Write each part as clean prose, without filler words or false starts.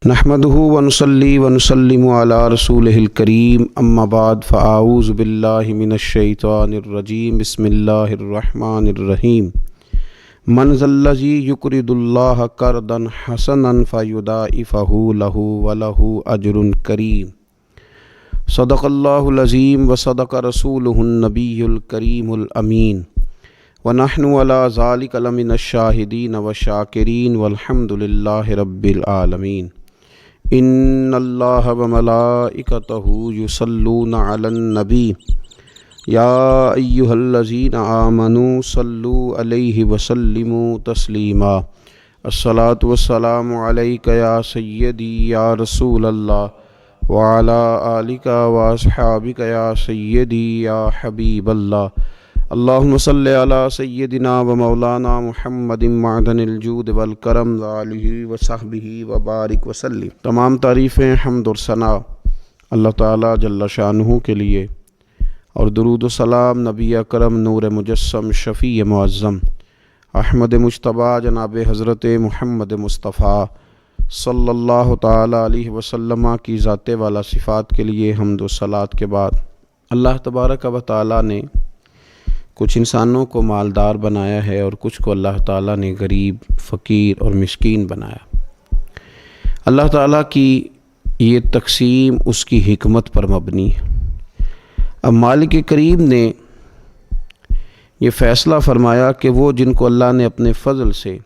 نحمدہ ونصلی ونسلم علی رسولہ الکریم اما بعد فاعوذ باللہ من الشیطان الرجیم بسم اللہ الرحمن الرحیم من ذا الذی یقرض اللہ قرضا حسنا فیضاعفہ لہ ولہ اجر کریم صدق اللہ العظیم وصدق رسولہ النبی الکریم الامین ونحن علی ذلک لمن الشاہدین والشاکرین والحمد للہ رب العالمین ان اللہ وملائکتہ یصلون علی النبی یا ایہا الذین آمنوا صلوا علیہ وسلموا تسلیما الصلاۃ والسلام علیک یا سیدی یا رسول اللہ وعلی آلک واصحابک یا سیدی یا حبیب اللہ اللہم صلی علی سیدنا و مولانا محمد معدن الجود والکرم وآلہ وصحبہ وبارک وسلم۔ تمام تعریفیں حمد و ثنا اللہ تعالیٰ جل شانہ کے لیے، اور درود و سلام نبی اکرم نور مجسم شفیع معظم احمد مجتبیٰ جناب حضرت محمد مصطفیٰ صلی اللہ تعالیٰ علیہ وسلم کی ذات والا صفات کے لیے حمد و صلات کے بعد، اللہ تبارک و تعالیٰ نے کچھ انسانوں کو مالدار بنایا ہے اور کچھ کو اللہ تعالیٰ نے غریب، فقیر اور مسکین بنایا۔ اللہ تعالیٰ کی یہ تقسیم اس کی حکمت پر مبنی ہے۔ اب مالک کریم نے یہ فیصلہ فرمایا کہ وہ جن کو اللہ نے اپنے فضل سے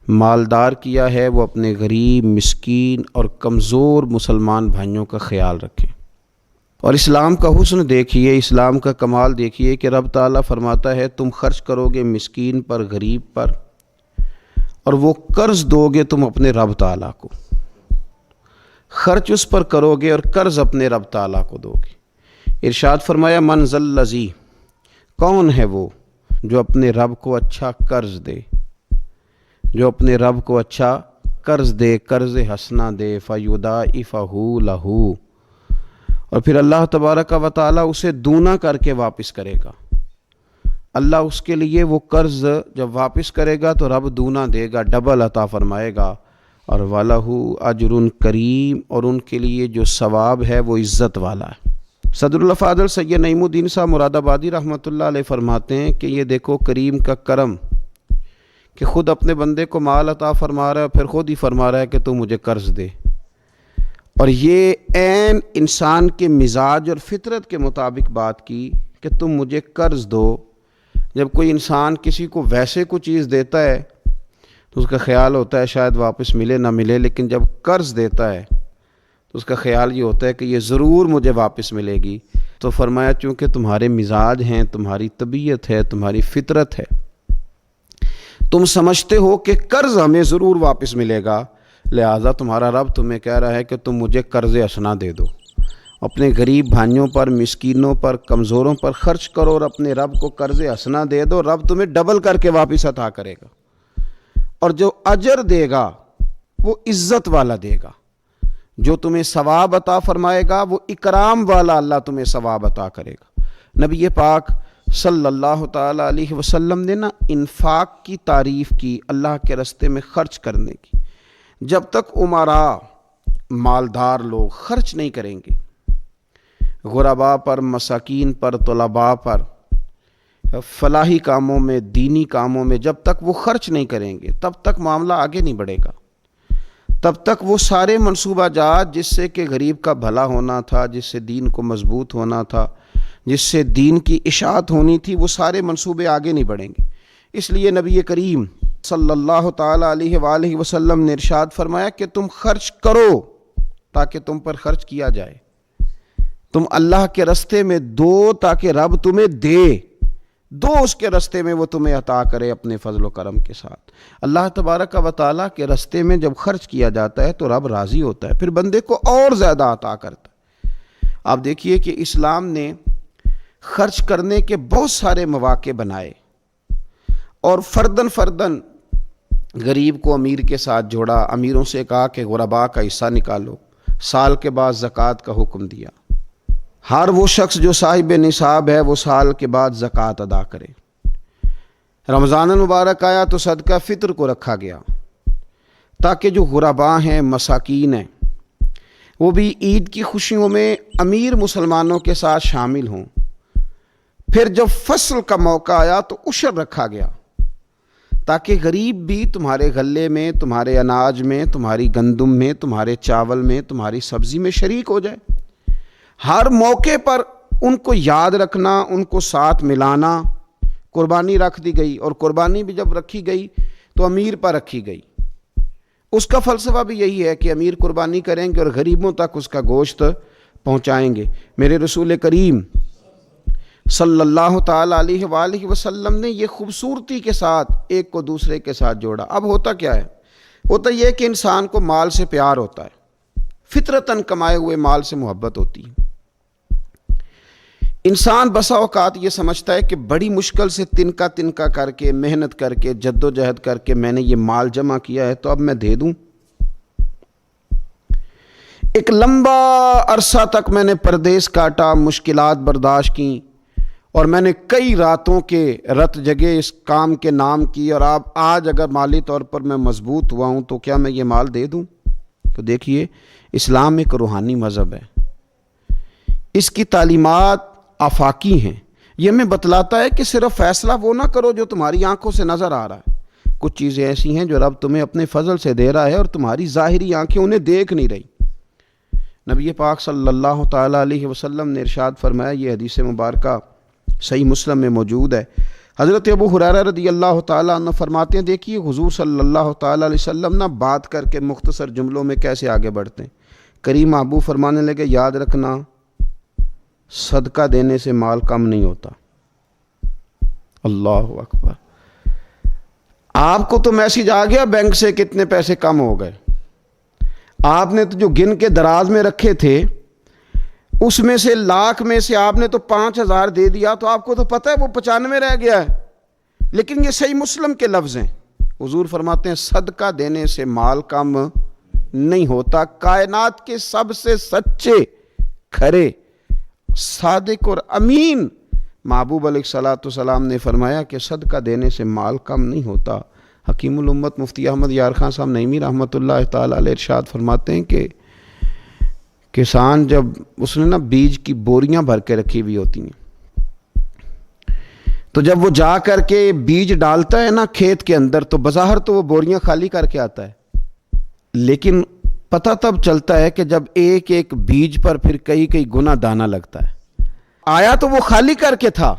مالدار کیا ہے وہ اپنے غریب، مسکین اور کمزور مسلمان بھائیوں کا خیال رکھیں۔ اور اسلام کا حسن دیکھیے، اسلام کا کمال دیکھیے کہ رب تعالیٰ فرماتا ہے تم خرچ کرو گے مسکین پر، غریب پر، اور وہ قرض دو گے تم اپنے رب تعالیٰ کو۔ خرچ اس پر کرو گے اور قرض اپنے رب تعالیٰ کو دو گے۔ ارشاد فرمایا من ذا الذی، کون ہے وہ جو اپنے رب کو اچھا قرض دے، جو اپنے رب کو اچھا قرض دے، قرض حسنہ دے، فیضاعفہ لہ، اور پھر اللہ تبارک و تعالیٰ اسے دونا کر کے واپس کرے گا۔ اللہ اس کے لیے وہ قرض جب واپس کرے گا تو رب دونا دے گا، ڈبل عطا فرمائے گا، اور وَلَهُ اجر کریم، اور ان کے لیے جو ثواب ہے وہ عزت والا ہے۔ صدر الافاضل سید نعیم الدین صاحب مراد آبادی رحمۃ اللہ علیہ فرماتے ہیں کہ یہ دیکھو کریم کا کرم کہ خود اپنے بندے کو مال عطا فرما رہا ہے، پھر خود ہی فرما رہا ہے کہ تو مجھے قرض دے، اور یہ عین انسان کے مزاج اور فطرت کے مطابق بات کی کہ تم مجھے قرض دو۔ جب کوئی انسان کسی کو ویسے کوئی چیز دیتا ہے تو اس کا خیال ہوتا ہے شاید واپس ملے نہ ملے، لیکن جب قرض دیتا ہے تو اس کا خیال یہ ہوتا ہے کہ یہ ضرور مجھے واپس ملے گی۔ تو فرمایا چونکہ تمہارے مزاج ہیں، تمہاری طبیعت ہے، تمہاری فطرت ہے، تم سمجھتے ہو کہ قرض ہمیں ضرور واپس ملے گا، لہٰذا تمہارا رب تمہیں کہہ رہا ہے کہ تم مجھے قرض حسنہ دے دو، اپنے غریب بھائیوں پر، مسکینوں پر، کمزوروں پر خرچ کرو اور اپنے رب کو قرض حسنہ دے دو، رب تمہیں ڈبل کر کے واپس عطا کرے گا، اور جو اجر دے گا وہ عزت والا دے گا، جو تمہیں ثواب عطا فرمائے گا وہ اکرام والا اللہ تمہیں ثواب عطا کرے گا۔ نبی پاک صلی اللہ تعالیٰ علیہ وسلم نے انفاق کی تعریف کی، اللہ کے راستے میں خرچ کرنے کی۔ جب تک امراء مالدار لوگ خرچ نہیں کریں گے غرباء پر، مساکین پر، طلباء پر، فلاحی کاموں میں، دینی کاموں میں جب تک وہ خرچ نہیں کریں گے تب تک معاملہ آگے نہیں بڑھے گا، تب تک وہ سارے منصوبہ جات جس سے کہ غریب کا بھلا ہونا تھا، جس سے دین کو مضبوط ہونا تھا، جس سے دین کی اشاعت ہونی تھی، وہ سارے منصوبے آگے نہیں بڑھیں گے۔ اس لیے نبی کریم صلی اللہ تعالیٰ علیہ وآلہ وسلم نے ارشاد فرمایا کہ تم خرچ کرو تاکہ تم پر خرچ کیا جائے، تم اللہ کے راستے میں دو تاکہ رب تمہیں دے، دو اس کے راستے میں وہ تمہیں عطا کرے اپنے فضل و کرم کے ساتھ۔ اللہ تبارک و تعالیٰ کے راستے میں جب خرچ کیا جاتا ہے تو رب راضی ہوتا ہے، پھر بندے کو اور زیادہ عطا کرتا ہے۔ آپ دیکھیے کہ اسلام نے خرچ کرنے کے بہت سارے مواقع بنائے، اور فردن فردن غریب کو امیر کے ساتھ جوڑا، امیروں سے کہا کہ غرباء کا حصہ نکالو، سال کے بعد زکوٰۃ کا حکم دیا، ہر وہ شخص جو صاحب نصاب ہے وہ سال کے بعد زکوٰۃ ادا کرے۔ رمضان المبارک آیا تو صدقہ فطر کو رکھا گیا، تاکہ جو غربا ہیں، مساکین ہیں، وہ بھی عید کی خوشیوں میں امیر مسلمانوں کے ساتھ شامل ہوں۔ پھر جب فصل کا موقع آیا تو عشر رکھا گیا تاکہ غریب بھی تمہارے غلے میں، تمہارے اناج میں، تمہاری گندم میں، تمہارے چاول میں، تمہاری سبزی میں شریک ہو جائے۔ ہر موقع پر ان کو یاد رکھنا، ان کو ساتھ ملانا۔ قربانی رکھ دی گئی، اور قربانی بھی جب رکھی گئی تو امیر پر رکھی گئی۔ اس کا فلسفہ بھی یہی ہے کہ امیر قربانی کریں گے اور غریبوں تک اس کا گوشت پہنچائیں گے۔ میرے رسول کریم صلی اللہ تعالیٰ علیہ وآلہ وسلم نے یہ خوبصورتی کے ساتھ ایک کو دوسرے کے ساتھ جوڑا۔ اب ہوتا کیا ہے؟ ہوتا یہ کہ انسان کو مال سے پیار ہوتا ہے، فطرتاً کمائے ہوئے مال سے محبت ہوتی ہے۔ انسان بسا اوقات یہ سمجھتا ہے کہ بڑی مشکل سے تنکا کر کے، محنت کر کے، جد و جہد کر کے میں نے یہ مال جمع کیا ہے تو اب میں دے دوں۔ ایک لمبا عرصہ تک میں نے پردیس کاٹا، مشکلات برداشت کی، اور میں نے کئی راتوں کے رت جگے اس کام کے نام کی، اور اب آج اگر مالی طور پر میں مضبوط ہوا ہوں تو کیا میں یہ مال دے دوں؟ تو دیکھیے، اسلام ایک روحانی مذہب ہے، اس کی تعلیمات آفاقی ہیں۔ یہ ہمیں بتلاتا ہے کہ صرف فیصلہ وہ نہ کرو جو تمہاری آنکھوں سے نظر آ رہا ہے، کچھ چیزیں ایسی ہیں جو رب تمہیں اپنے فضل سے دے رہا ہے اور تمہاری ظاہری آنکھیں انہیں دیکھ نہیں رہی۔ نبی پاک صلی اللہ تعالیٰ علیہ وسلم نے ارشاد فرمایا، یہ حدیث مبارکہ صحیح مسلم میں موجود ہے۔ حضرت ابو ہریرہ رضی اللہ تعالیٰ عنہ فرماتے ہیں، دیکھیے حضور صلی اللہ تعالیٰ علیہ وسلم نہ بات کر کے مختصر جملوں میں کیسے آگے بڑھتے ہیں۔ کریم ابو فرمانے لگے، یاد رکھنا صدقہ دینے سے مال کم نہیں ہوتا۔ اللہ اکبر! آپ کو تو میسج آ گیا بینک سے کتنے پیسے کم ہو گئے، آپ نے تو جو گن کے دراز میں رکھے تھے اس میں سے لاکھ میں سے آپ نے تو 5,000 دے دیا، تو آپ کو تو پتہ ہے وہ 95 رہ گیا ہے۔ لیکن یہ صحیح مسلم کے لفظ ہیں، حضور فرماتے ہیں صدقہ دینے سے مال کم نہیں ہوتا۔ کائنات کے سب سے سچے، کھرے، صادق اور امین محبوب علیہ الصلوۃ والسلام نے فرمایا کہ صدقہ دینے سے مال کم نہیں ہوتا۔ حکیم الامت مفتی احمد یار خان صاحب نعیمی رحمۃ اللہ تعالیٰ علیہ ارشاد فرماتے ہیں کہ کسان جب اس نے بیج کی بوریاں بھر کے رکھی ہوئی ہوتی ہیں، تو جب وہ جا کر کے بیج ڈالتا ہے نا کھیت کے اندر، تو بظاہر تو وہ بوریاں خالی کر کے آتا ہے، لیکن پتہ تب چلتا ہے کہ جب ایک ایک بیج پر پھر کئی گنا دانہ لگتا ہے۔ آیا تو وہ خالی کر کے تھا،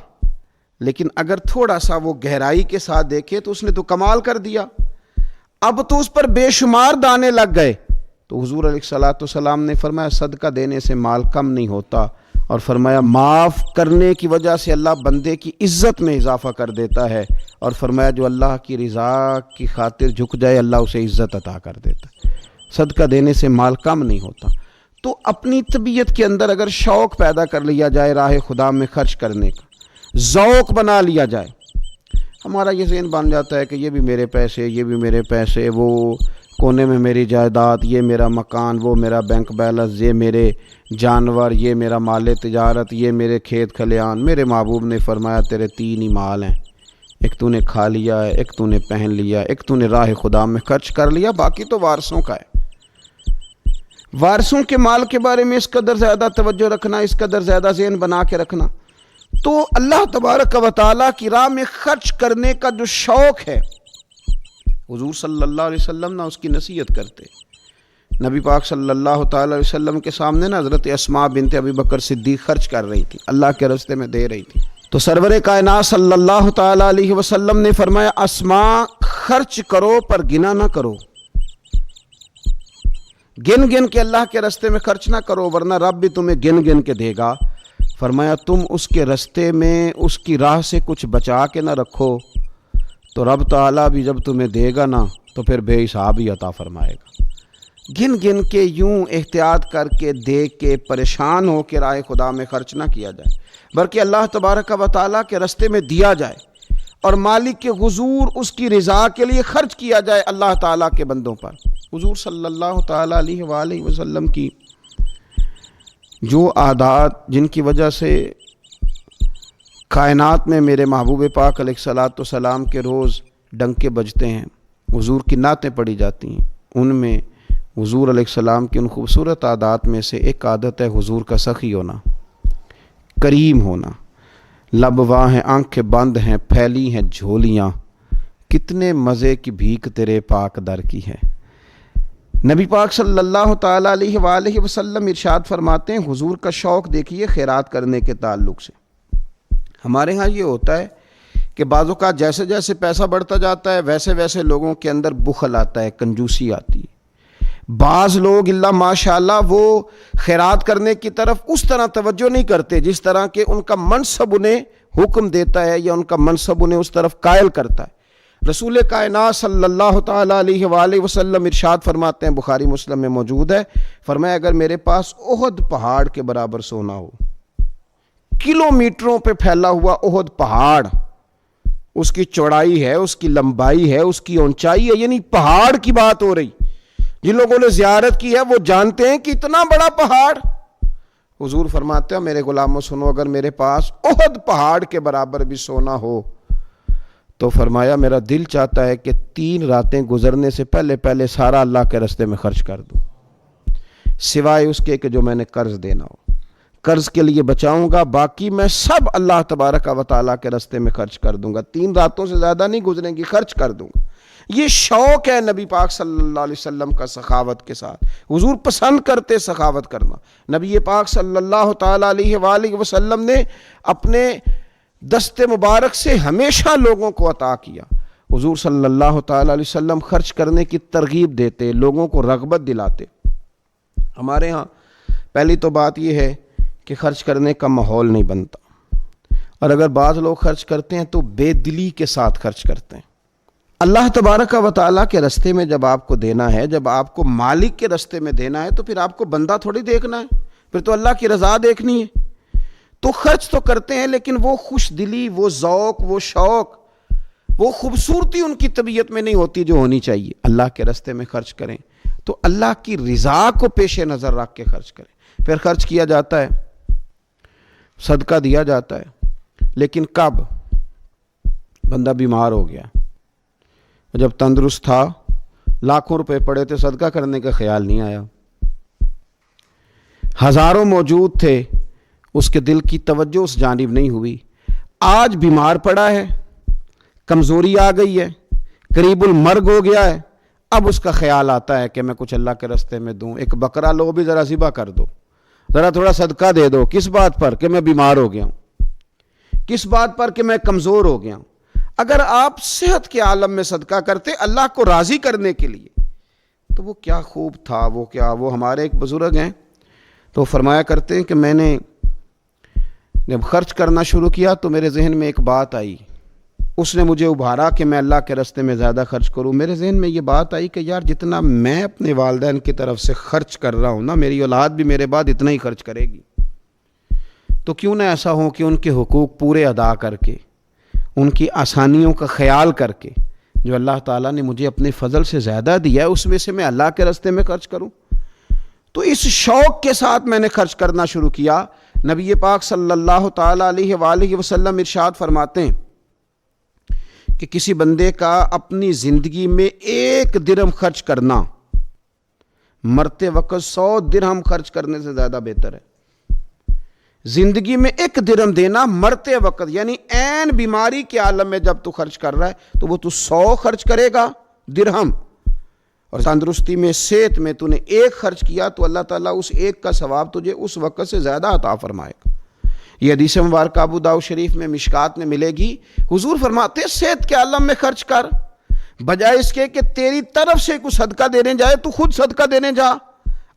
لیکن اگر تھوڑا سا وہ گہرائی کے ساتھ دیکھے تو اس نے تو کمال کر دیا، اب تو اس پر بے شمار دانے لگ گئے۔ تو حضور علیہ الصلوۃ والسلام نے فرمایا صدقہ دینے سے مال کم نہیں ہوتا، اور فرمایا معاف کرنے کی وجہ سے اللہ بندے کی عزت میں اضافہ کر دیتا ہے، اور فرمایا جو اللہ کی رضا کی خاطر جھک جائے اللہ اسے عزت عطا کر دیتا ہے۔ صدقہ دینے سے مال کم نہیں ہوتا۔ تو اپنی طبیعت کے اندر اگر شوق پیدا کر لیا جائے راہ خدا میں خرچ کرنے کا، ذوق بنا لیا جائے، ہمارا یہ ذہن بن جاتا ہے کہ یہ بھی میرے پیسے، یہ بھی میرے پیسے، وہ کونے میں میری جائیداد، یہ میرا مکان، وہ میرا بینک بیلنس، یہ میرے جانور، یہ میرا مال تجارت، یہ میرے کھیت کھلیان۔ میرے محبوب نے فرمایا تیرے 3 ہی مال ہیں، ایک تو نے کھا لیا ہے، ایک تو نے پہن لیا، ایک تو نے راہ خدا میں خرچ کر لیا، باقی تو وارثوں کا ہے۔ وارثوں کے مال کے بارے میں اس قدر زیادہ توجہ رکھنا، اس قدر زیادہ ذہن بنا کے رکھنا، تو اللہ تبارک و تعالیٰ کی راہ میں خرچ کرنے کا جو شوق ہے، حضور صلی اللہ علیہ وسلم نہ اس کی نصیحت کرتے۔ نبی پاک صلی اللہ تعالیٰ علیہ وسلم کے سامنے نا حضرت اسماء بنت ابی بکر صدیق خرچ کر رہی تھی، اللہ کے راستے میں دے رہی تھی، تو سرور کائنات صلی اللہ تعالیٰ علیہ وسلم نے فرمایا اسماء خرچ کرو پر گنا نہ کرو، گن گن کے اللہ کے راستے میں خرچ نہ کرو، ورنہ رب بھی تمہیں گن گن کے دے گا۔ فرمایا تم اس کے راستے میں اس کی راہ سے کچھ بچا کے نہ رکھو تو رب تعالیٰ بھی جب تمہیں دے گا نا تو پھر بے حساب ہی عطا فرمائے گا۔ گن گن کے یوں احتیاط کر کے دیکھ کے پریشان ہو کے راہ خدا میں خرچ نہ کیا جائے، بلکہ اللہ تبارک و تعالیٰ کے راستے میں دیا جائے، اور مالک کے حضور اس کی رضا کے لیے خرچ کیا جائے اللہ تعالیٰ کے بندوں پر۔ حضور صلی اللہ تعالیٰ علیہ وآلہ وسلم کی جو عادات جن کی وجہ سے کائنات میں میرے محبوب پاک علیہ الصلوۃ والسلام کے روز ڈنکے بجتے ہیں، حضور کی نعتیں پڑھی جاتی ہیں، ان میں حضور علیہ السلام کی ان خوبصورت عادات میں سے ایک عادت ہے حضور کا سخی ہونا، کریم ہونا۔ لب واں ہیں، آنکھیں بند ہیں، پھیلی ہیں جھولیاں، کتنے مزے کی بھیک تیرے پاک در کی ہے۔ نبی پاک صلی اللہ تعالیٰ علیہ وآلہ وسلم ارشاد فرماتے ہیں، حضور کا شوق دیکھیے خیرات کرنے کے تعلق سے۔ ہمارے ہاں یہ ہوتا ہے کہ بعض اوقات جیسے جیسے پیسہ بڑھتا جاتا ہے ویسے ویسے لوگوں کے اندر بخل آتا ہے، کنجوسی آتی ہے۔ بعض لوگ اللہ ماشاءاللہ وہ خیرات کرنے کی طرف اس طرح توجہ نہیں کرتے جس طرح کہ ان کا منصب انہیں حکم دیتا ہے یا ان کا منصب انہیں اس طرف قائل کرتا ہے۔ رسول کائنات صلی اللہ تعالیٰ علیہ وآلہ وسلم ارشاد فرماتے ہیں، بخاری مسلم میں موجود ہے، فرمایا اگر میرے پاس احد پہاڑ کے برابر سونا ہو، کلومیٹروں پہ پھیلا ہوا احد پہاڑ، اس کی چوڑائی ہے، اس کی لمبائی ہے، اس کی اونچائی ہے، یعنی پہاڑ کی بات ہو رہی، جن لوگوں نے زیارت کی ہے وہ جانتے ہیں کہ اتنا بڑا پہاڑ۔ حضور فرماتے ہیں میرے غلاموں سنو، اگر میرے پاس احد پہاڑ کے برابر بھی سونا ہو تو فرمایا میرا دل چاہتا ہے کہ 3 راتیں گزرنے سے پہلے پہلے سارا اللہ کے راستے میں خرچ کر دوں، سوائے اس کے کہ جو میں نے قرض دینا ہو، قرض کے لیے بچاؤں گا، باقی میں سب اللہ تبارک و تعالیٰ کے راستے میں خرچ کر دوں گا، 3 راتوں سے زیادہ نہیں گزریں گی، خرچ کر دوں گا۔ یہ شوق ہے نبی پاک صلی اللہ علیہ وسلم کا سخاوت کے ساتھ۔ حضور پسند کرتے سخاوت کرنا۔ نبی پاک صلی اللہ تعالیٰ علیہ وآلہ وسلم نے اپنے دست مبارک سے ہمیشہ لوگوں کو عطا کیا۔ حضور صلی اللہ تعالیٰ علیہ وسلم خرچ کرنے کی ترغیب دیتے، لوگوں کو رغبت دلاتے۔ ہمارے ہاں پہلی تو بات یہ ہے کہ خرچ کرنے کا ماحول نہیں بنتا، اور اگر بعض لوگ خرچ کرتے ہیں تو بے دلی کے ساتھ خرچ کرتے ہیں۔ اللہ تبارک و تعالیٰ کے راستے میں جب آپ کو دینا ہے، جب آپ کو مالک کے راستے میں دینا ہے تو پھر آپ کو بندہ تھوڑی دیکھنا ہے، پھر تو اللہ کی رضا دیکھنی ہے۔ تو خرچ تو کرتے ہیں لیکن وہ خوش دلی، وہ ذوق، وہ شوق، وہ خوبصورتی ان کی طبیعت میں نہیں ہوتی جو ہونی چاہیے۔ اللہ کے راستے میں خرچ کریں تو اللہ کی رضا کو پیش نظر رکھ کے خرچ کریں۔ پھر خرچ کیا جاتا ہے، صدقہ دیا جاتا ہے، لیکن کب بندہ بیمار ہو گیا، جب تندرست تھا، لاکھوں روپے پڑے تھے، صدقہ کرنے کا خیال نہیں آیا۔ ہزاروں موجود تھے، اس کے دل کی توجہ اس جانب نہیں ہوئی۔ آج بیمار پڑا ہے، کمزوری آ گئی ہے، قریب المرگ ہو گیا ہے، اب اس کا خیال آتا ہے کہ میں کچھ اللہ کے راستے میں دوں، ایک بکرا لو بھی ذرا ذبح کر دو، ذرا تھوڑا صدقہ دے دو۔ کس بات پر؟ کہ میں بیمار ہو گیا ہوں، کس بات پر؟ کہ میں کمزور ہو گیا ہوں۔ اگر آپ صحت کے عالم میں صدقہ کرتے اللہ کو راضی کرنے کے لیے تو وہ کیا خوب تھا۔ وہ ہمارے ایک بزرگ ہیں تو فرمایا کرتے ہیں کہ میں نے جب خرچ کرنا شروع کیا تو میرے ذہن میں ایک بات آئی، اس نے مجھے ابھارا کہ میں اللہ کے راستے میں زیادہ خرچ کروں۔ میرے ذہن میں یہ بات آئی کہ یار جتنا میں اپنے والدین کی طرف سے خرچ کر رہا ہوں نا، میری اولاد بھی میرے بعد اتنا ہی خرچ کرے گی، تو کیوں نہ ایسا ہو کہ ان کے حقوق پورے ادا کر کے، ان کی آسانیوں کا خیال کر کے، جو اللہ تعالیٰ نے مجھے اپنے فضل سے زیادہ دیا ہے اس میں سے میں اللہ کے راستے میں خرچ کروں۔ تو اس شوق کے ساتھ میں نے خرچ کرنا شروع کیا۔ نبی پاک صلی اللہ تعالیٰ علیہ وآلہ وسلم ارشاد فرماتے ہیں کہ کسی بندے کا اپنی زندگی میں 1 درہم خرچ کرنا مرتے وقت 100 درہم خرچ کرنے سے زیادہ بہتر ہے۔ زندگی میں 1 درہم دینا مرتے وقت، یعنی عین بیماری کے عالم میں جب تو خرچ کر رہا ہے تو وہ تو 100 خرچ کرے گا درہم، اور تندرستی میں، صحت میں تو نے 1 خرچ کیا تو اللہ تعالیٰ اس 1 کا ثواب تجھے اس وقت سے زیادہ عطا فرمائے گا۔ یہ حدیث مبارکہ ابو داؤد شریف میں مشکات میں ملے گی۔ حضور فرماتے ہیں صحت کے عالم میں خرچ کر، بجائے اس کے کہ تیری طرف سے کوئی صدقہ دینے جائے تو خود صدقہ دینے جا،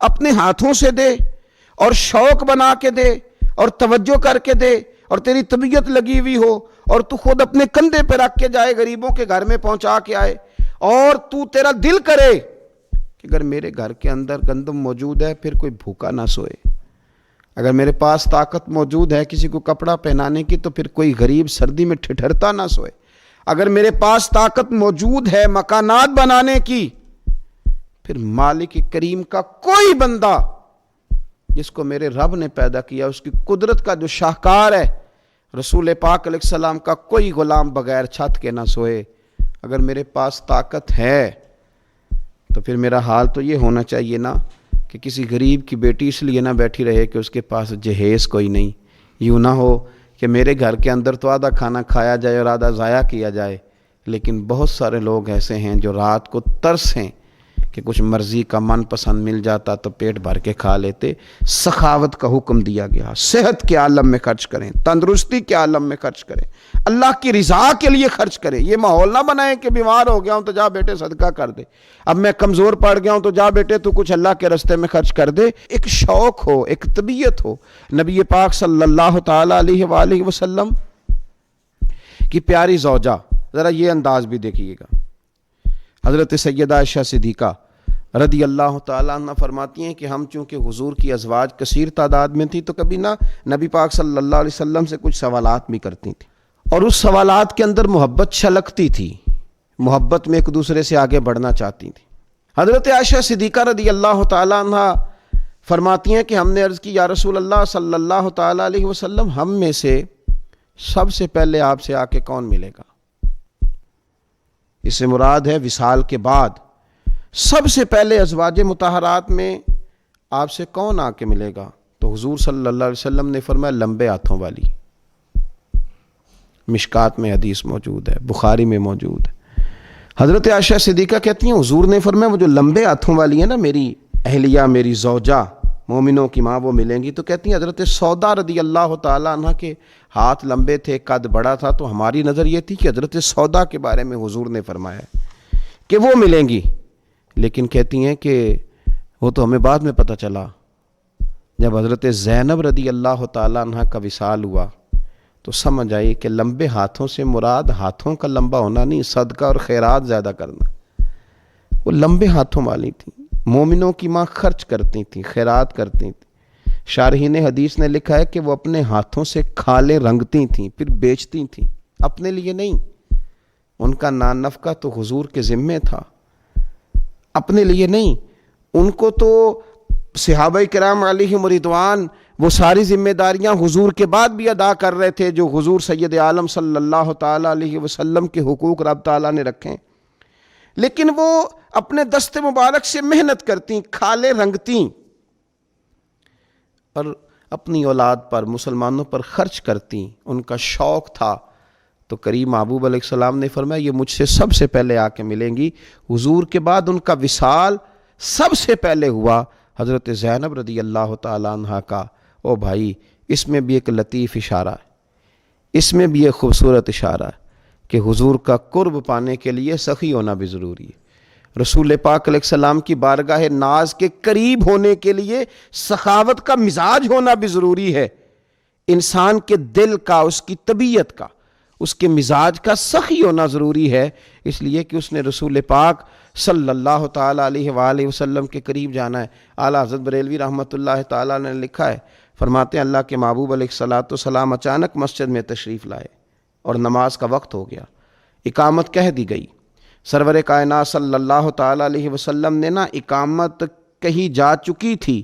اپنے ہاتھوں سے دے اور شوق بنا کے دے اور توجہ کر کے دے، اور تیری طبیعت لگی ہوئی ہو اور تو خود اپنے کندھے پہ رکھ کے جائے، غریبوں کے گھر میں پہنچا کے آئے، اور تو تیرا دل کرے کہ اگر میرے گھر کے اندر گندم موجود ہے پھر کوئی بھوکا نہ سوئے، اگر میرے پاس طاقت موجود ہے کسی کو کپڑا پہنانے کی تو پھر کوئی غریب سردی میں ٹھٹھرتا نہ سوئے، اگر میرے پاس طاقت موجود ہے مکانات بنانے کی، پھر مالک کریم کا کوئی بندہ جس کو میرے رب نے پیدا کیا، اس کی قدرت کا جو شاہکار ہے رسول پاک علیہ السلام کا، کوئی غلام بغیر چھت کے نہ سوئے۔ اگر میرے پاس طاقت ہے تو پھر میرا حال تو یہ ہونا چاہیے نا کہ کسی غریب کی بیٹی اس لیے نہ بیٹھی رہے کہ اس کے پاس جہیز کوئی نہیں، یوں نہ ہو کہ میرے گھر کے اندر تو آدھا کھانا کھایا جائے اور آدھا ضائع کیا جائے، لیکن بہت سارے لوگ ایسے ہیں جو رات کو ترسیں کہ کچھ مرضی کا من پسند مل جاتا تو پیٹ بھر کے کھا لیتے۔ سخاوت کا حکم دیا گیا، صحت کے عالم میں خرچ کریں، تندرستی کے عالم میں خرچ کریں، اللہ کی رضا کے لیے خرچ کریں۔ یہ ماحول نہ بنائیں کہ بیمار ہو گیا ہوں تو جا بیٹے صدقہ کر دے، اب میں کمزور پڑ گیا ہوں تو جا بیٹے تو کچھ اللہ کے راستے میں خرچ کر دے۔ ایک شوق ہو، ایک طبیعت ہو۔ نبی پاک صلی اللہ تعالیٰ علیہ وآلہ وسلم کی پیاری زوجہ، ذرا یہ انداز بھی دیکھیے گا، حضرت سیدہ عائشہ صدیقہ رضی اللہ تعالیٰ عنہ فرماتی ہیں کہ ہم چونکہ حضور کی ازواج کثیر تعداد میں تھی تو کبھی نہ نبی پاک صلی اللہ علیہ وسلم سے کچھ سوالات بھی کرتی تھیں، اور اس سوالات کے اندر محبت چھلکتی تھی، محبت میں ایک دوسرے سے آگے بڑھنا چاہتی تھی۔ حضرت عائشہ صدیقہ رضی اللہ تعالیٰ عنہ فرماتی ہیں کہ ہم نے عرض کی یا رسول اللہ صلی اللہ تعالیٰ علیہ وسلم، ہم میں سے سب سے پہلے آپ سے آ کے کون ملے گا؟ اس سے مراد ہے وصال کے بعد سب سے پہلے ازواج مطہرات میں آپ سے کون آ کے ملے گا؟ تو حضور صلی اللہ علیہ وسلم نے فرمایا لمبے ہاتھوں والی۔ مشکات میں حدیث موجود ہے، بخاری میں موجود ہے۔ حضرت عائشہ صدیقہ کہتی ہیں حضور نے فرمایا وہ جو لمبے ہاتھوں والی ہے نا، میری اہلیہ، میری زوجہ، مومنوں کی ماں، وہ ملیں گی۔ تو کہتی ہیں حضرت سودا رضی اللہ تعالیٰ عنہ کے ہاتھ لمبے تھے، قد بڑا تھا، تو ہماری نظر یہ تھی کہ حضرت سودا کے بارے میں حضور نے فرمایا کہ وہ ملیں گی، لیکن کہتی ہیں کہ وہ تو ہمیں بعد میں پتہ چلا جب حضرت زینب رضی اللہ تعالیٰ عنہ کا وصال ہوا تو سمجھ آئی کہ لمبے ہاتھوں سے مراد ہاتھوں کا لمبا ہونا نہیں، صدقہ اور خیرات زیادہ کرنا۔ وہ لمبے ہاتھوں والی تھیں، مومنوں کی ماں، خرچ کرتی تھیں، خیرات کرتی تھیں۔ شارحین حدیث نے لکھا ہے کہ وہ اپنے ہاتھوں سے کھالیں رنگتی تھیں، پھر بیچتی تھیں، اپنے لیے نہیں۔ ان کا نان نفقہ تو حضور کے ذمے تھا، اپنے لیے نہیں۔ ان کو تو صحابہ کرام علیہم رضوان وہ ساری ذمہ داریاں حضور کے بعد بھی ادا کر رہے تھے جو حضور سید عالم صلی اللہ تعالیٰ علیہ وسلم کے حقوق رب تعالیٰ نے رکھیں، لیکن وہ اپنے دست مبارک سے محنت کرتی، کھالیں رنگتی اور اپنی اولاد پر، مسلمانوں پر خرچ کرتی۔ ان کا شوق تھا۔ تو کریم محبوب علیہ السلام نے فرمایا یہ مجھ سے سب سے پہلے آ کے ملیں گی۔ حضور کے بعد ان کا وصال سب سے پہلے ہوا حضرت زینب رضی اللہ تعالیٰ عنہ کا۔ او بھائی، اس میں بھی ایک لطیف اشارہ ہے، اس میں بھی ایک خوبصورت اشارہ ہے کہ حضور کا قرب پانے کے لیے سخی ہونا بھی ضروری ہے۔ رسول پاک علیہ السلام کی بارگاہ ناز کے قریب ہونے کے لیے سخاوت کا مزاج ہونا بھی ضروری ہے۔ انسان کے دل کا، اس کی طبیعت کا، اس کے مزاج کا سخی ہونا ضروری ہے، اس لیے کہ اس نے رسول پاک صلی اللہ تعالیٰ علیہ وآلہ وسلم کے قریب جانا ہے۔ اعلیٰ حضرت بریلوی رحمۃ اللہ تعالیٰ نے لکھا ہے، فرماتے ہیں اللہ کے محبوب علیہ السلام اچانک مسجد میں تشریف لائے اور نماز کا وقت ہو گیا، اقامت کہہ دی گئی۔ سرور کائنات صلی اللہ تعالیٰ علیہ وسلم نے اقامت کہی جا چکی تھی،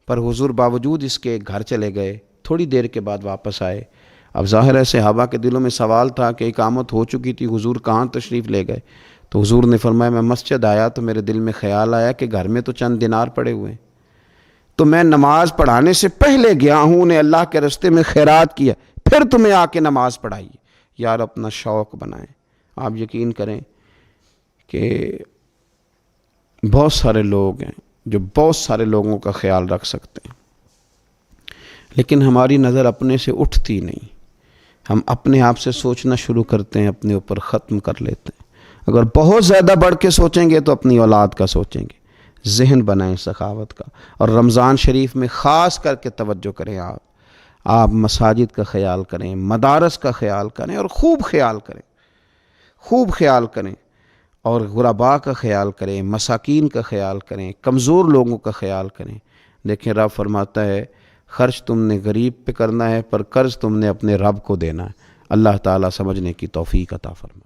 پر حضور باوجود اس کے گھر چلے گئے، تھوڑی دیر کے بعد واپس آئے۔ اب ظاہر ہے صحابہ کے دلوں میں سوال تھا کہ اقامت ہو چکی تھی، حضور کہاں تشریف لے گئے؟ تو حضور نے فرمایا میں مسجد آیا تو میرے دل میں خیال آیا کہ گھر میں تو چند دینار پڑے ہوئے ہیں، تو میں نماز پڑھانے سے پہلے گیا ہوں، انہیں اللہ کے راستے میں خیرات کیا، پھر تمہیں آ کے نماز پڑھائی۔ یار اپنا شوق بنائیں۔ آپ یقین کریں کہ بہت سارے لوگ ہیں جو بہت سارے لوگوں کا خیال رکھ سکتے ہیں، لیکن ہماری نظر اپنے سے اٹھتی نہیں۔ ہم اپنے آپ سے سوچنا شروع کرتے ہیں، اپنے اوپر ختم کر لیتے ہیں۔ اگر بہت زیادہ بڑھ کے سوچیں گے تو اپنی اولاد کا سوچیں گے۔ ذہن بنائیں سخاوت کا، اور رمضان شریف میں خاص کر کے توجہ کریں۔ آپ مساجد کا خیال کریں، مدارس کا خیال کریں، اور خوب خیال کریں، خوب خیال کریں، اور غرباء کا خیال کریں، مساکین کا خیال کریں، کمزور لوگوں کا خیال کریں۔ دیکھیں رب فرماتا ہے خرچ تم نے غریب پہ کرنا ہے، پر قرض تم نے اپنے رب کو دینا ہے۔ اللہ تعالیٰ سمجھنے کی توفیق عطا فرمائے۔